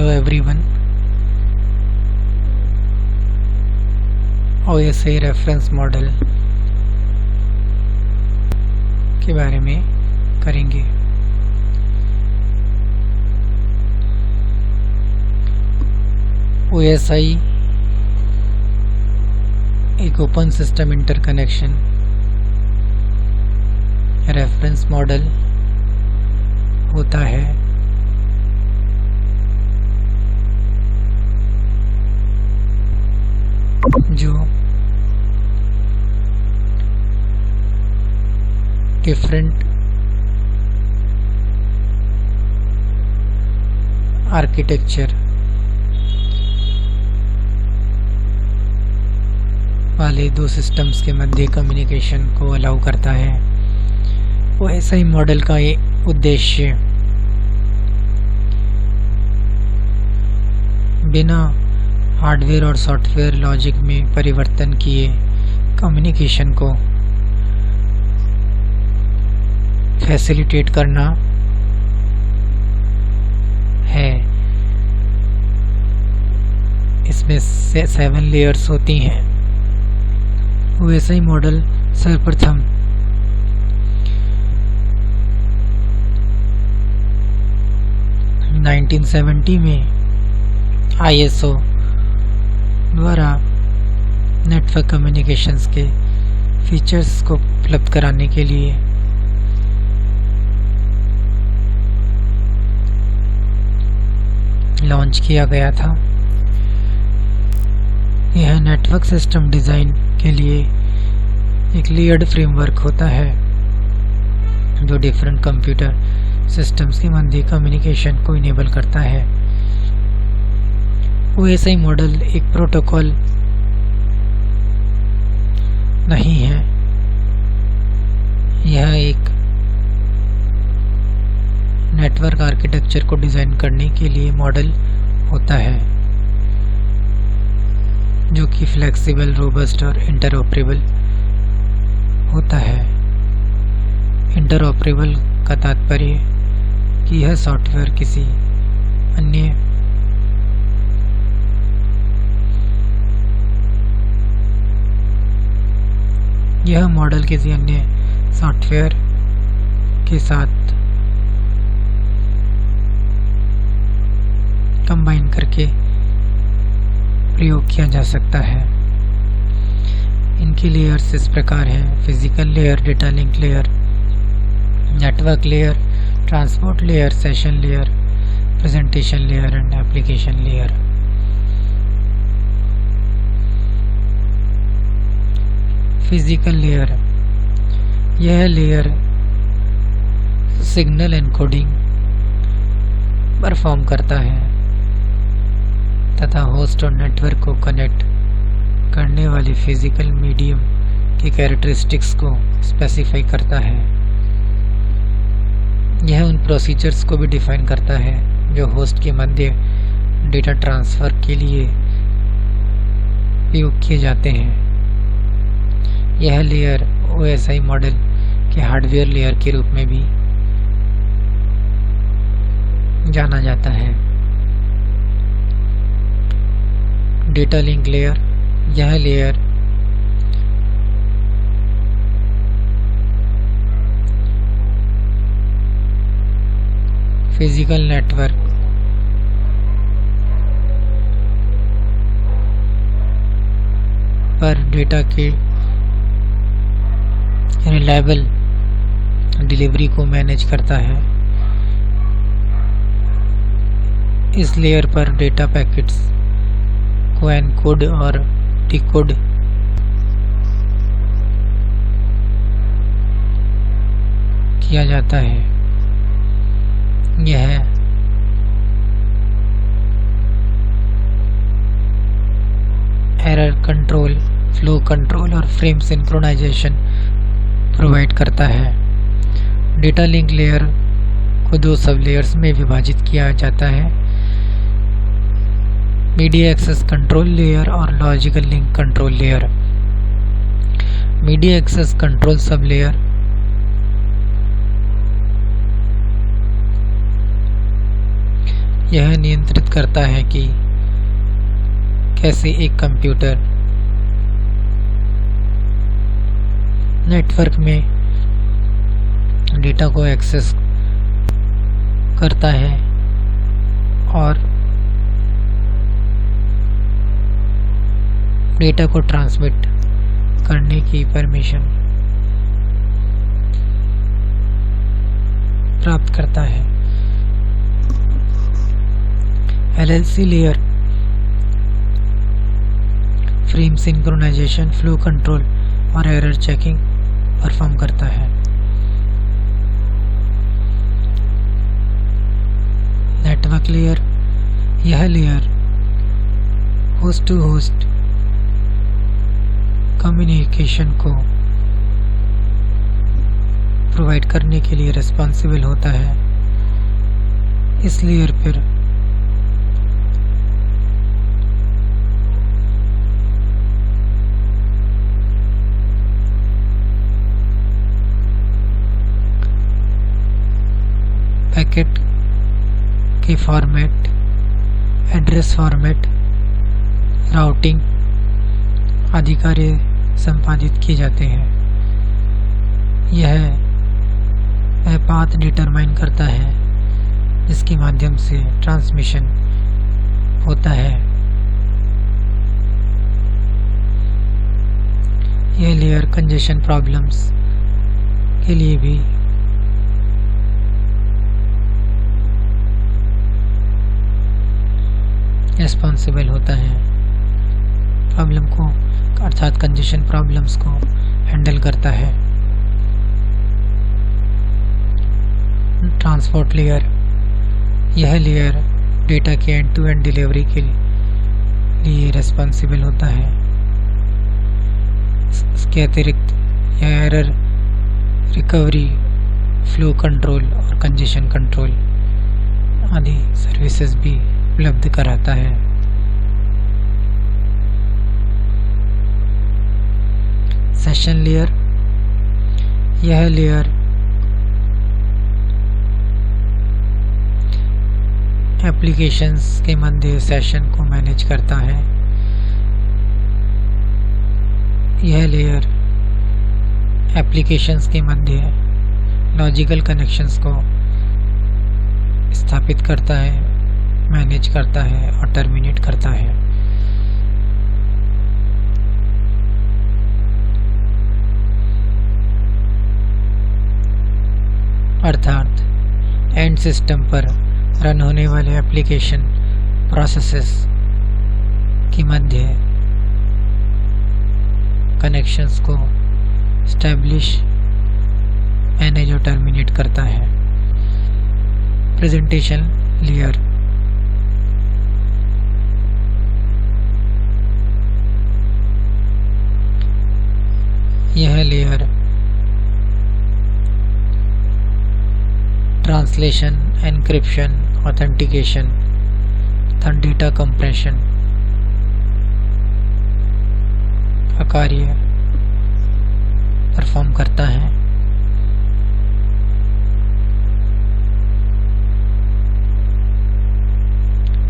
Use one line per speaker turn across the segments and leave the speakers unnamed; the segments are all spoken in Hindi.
Hello everyone, OSI reference model के बारे में करेंगे। OSI एक open system interconnection reference model होता है जो डिफरेंट आर्किटेक्चर वाले दो सिस्टम्स के मध्य कम्युनिकेशन को अलाउ करता है। OSI मॉडल का ये उद्देश्य बिना हार्डवेयर और सॉफ्टवेयर लॉजिक में परिवर्तन किए कम्युनिकेशन को फैसिलिटेट करना है। इसमें 7 लेयर्स होती हैं। OSI मॉडल सर्वप्रथम में ISO द्वारा नेटवर्क कम्युनिकेशंस के फीचर्स को उपलब्ध कराने के लिए लॉन्च किया गया था। यह नेटवर्क सिस्टम डिज़ाइन के लिए एक लेयर्ड फ्रेमवर्क होता है जो डिफरेंट कंप्यूटर सिस्टम्स के मध्य कम्युनिकेशन को इनेबल करता है। OSI मॉडल एक प्रोटोकॉल नहीं है, यह एक नेटवर्क आर्किटेक्चर को डिज़ाइन करने के लिए मॉडल होता है जो कि फ्लेक्सिबल, रोबस्ट और इंटरऑपरेबल होता है। इंटरऑपरेबल का तात्पर्य कि यह सॉफ्टवेयर किसी अन्य यह मॉडल किसी अन्य सॉफ्टवेयर के साथ कंबाइन करके प्रयोग किया जा सकता है। इनकी लेयर्स इस प्रकार हैं: physical layer, data link layer, network layer, transport layer, session layer, presentation layer and application layer. Physical layer, यह लेयर सिग्नल एनकोडिंग परफॉर्म करता है तथा होस्ट और नेटवर्क को कनेक्ट करने वाले फिजिकल मीडियम की कैरेक्टरिस्टिक्स को स्पेसिफाई करता है। यह उन प्रोसीजर्स को भी डिफाइन करता है जो होस्ट के मध्य डेटा ट्रांसफ़र के लिए उपयोग किए जाते हैं। यह लेयर OSI मॉडल के हार्डवेयर लेयर के रूप में भी जाना जाता है। डेटा लिंक लेयर, यह लेयर फिजिकल नेटवर्क पर डेटा के रिलायबल डिलीवरी को मैनेज करता है। इस लेयर पर डेटा पैकेट्स को एनकोड और डिकोड किया जाता है। यह एरर कंट्रोल, फ्लो कंट्रोल और फ्रेम सिंक्रोनाइजेशन प्रोवाइड करता है। डेटा लिंक लेयर को 2 सब लेयर्स में विभाजित किया जाता है: मीडिया एक्सेस कंट्रोल लेयर और logical link control layer. Media access control sub layer यह नियंत्रित करता है कि कैसे एक कंप्यूटर नेटवर्क में डेटा को एक्सेस करता है और डेटा को ट्रांसमिट करने की परमिशन प्राप्त करता है। LLC layer frame synchronisation, flow control और एरर चेकिंग परफॉर्म करता है। नेटवर्क लेयर, यह layer host to host communication को प्रोवाइड करने के लिए रिस्पॉन्सिबल होता है। इस लेयर पर पैकेट के फॉर्मेट, एड्रेस फॉर्मेट, राउटिंग आदि कार्य संपादित किए जाते हैं। यह पाथ डिटरमाइन करता है जिसके माध्यम से ट्रांसमिशन होता है। यह लेयर कंजेशन प्रॉब्लम्स के लिए भी रिस्पॉन्सिबल होता है। प्रॉब्लम को अर्थात कंजेशन प्रॉब्लम्स को हैंडल करता है। ट्रांसपोर्ट लेयर, यह लेयर डेटा के एंड टू एंड डिलीवरी के लिए रिस्पॉन्सिबल होता है। इसके अतिरिक्त यह एरर रिकवरी, फ्लो कंट्रोल और कंजेशन कंट्रोल आदि सर्विसेज भी उपलब्ध कराता है। सेशन लेयर, यह लेयर एप्लीकेशंस के मध्य सेशन को मैनेज करता है। यह लेयर एप्लीकेशंस के मध्य लॉजिकल कनेक्शंस को स्थापित करता है, मैनेज करता है और टर्मिनेट करता है। अर्थात एंड सिस्टम पर रन होने वाले एप्लीकेशन प्रोसेसेस के मध्य कनेक्शंस को एस्टैब्लिश, मैनेज और टर्मिनेट करता है। प्रेजेंटेशन लेयर, यह लेयर ट्रांसलेशन, एन्क्रिप्शन, ऑथेंटिकेशन तथा डेटा कंप्रेशन का कार्य परफॉर्म करता है।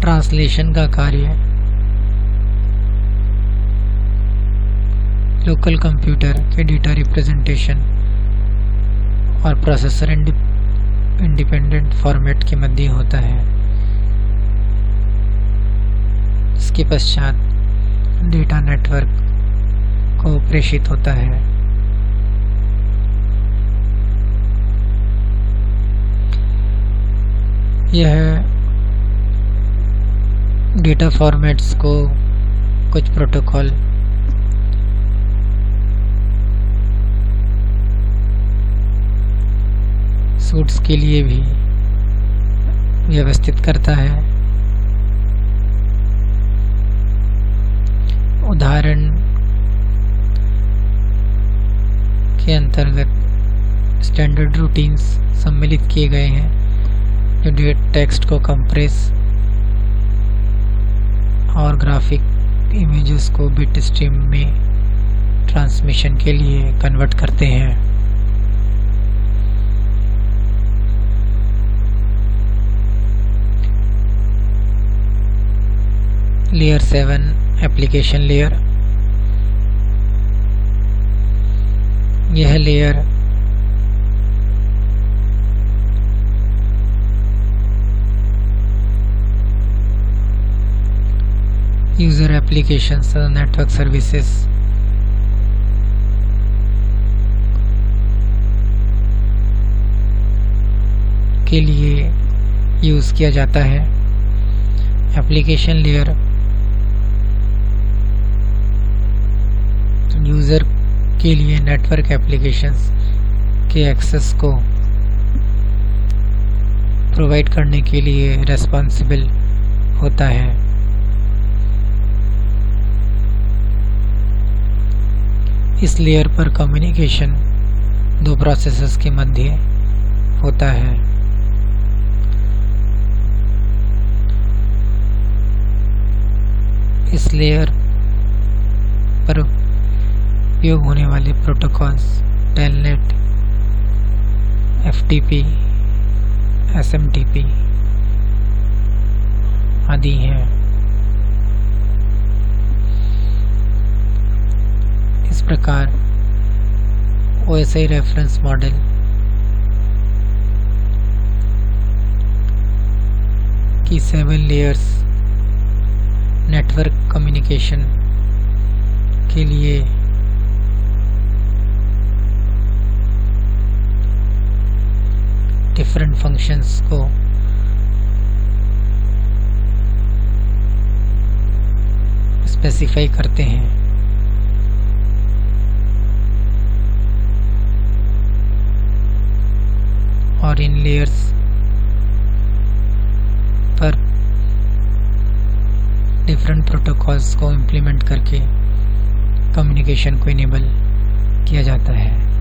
ट्रांसलेशन का कार्य लोकल कंप्यूटर के डेटा रिप्रेजेंटेशन और प्रोसेसर इंडिपेंडेंट फॉर्मेट के मध्य होता है। इसके पश्चात डेटा नेटवर्क को प्रेषित होता है। यह डेटा फॉर्मेट्स को कुछ प्रोटोकॉल सूट्स के लिए भी व्यवस्थित करता है। उदाहरण के अंतर्गत स्टैंडर्ड रूटीन्स सम्मिलित किए गए हैं जो टेक्स्ट को कंप्रेस और ग्राफिक इमेजेस को बिट स्ट्रीम में ट्रांसमिशन के लिए कन्वर्ट करते हैं। Layer 7 application layer. यह लेयर यूजर एप्लीकेशंस और नेटवर्क सर्विसेज के लिए यूज किया जाता है। एप्लीकेशन लेयर यूजर के लिए नेटवर्क एप्लीकेशंस के एक्सेस को प्रोवाइड करने के लिए रेस्पॉन्सिबल होता है। इस लेयर पर कम्युनिकेशन दो प्रोसेसर्स के मध्य होता है। इस लेयर पर उपयोग होने वाले प्रोटोकॉल्स टेलनेट, एफटीपी, एसएमटीपी आदि हैं। इस प्रकार OSI रेफरेंस मॉडल की 7 लेयर्स नेटवर्क कम्युनिकेशन के लिए डिफरेंट फंक्शंस को स्पेसिफाई करते हैं। और इन लेयर्स पर डिफरेंट प्रोटोकॉल्स को इम्प्लीमेंट करके कम्युनिकेशन को इनेबल किया जाता है।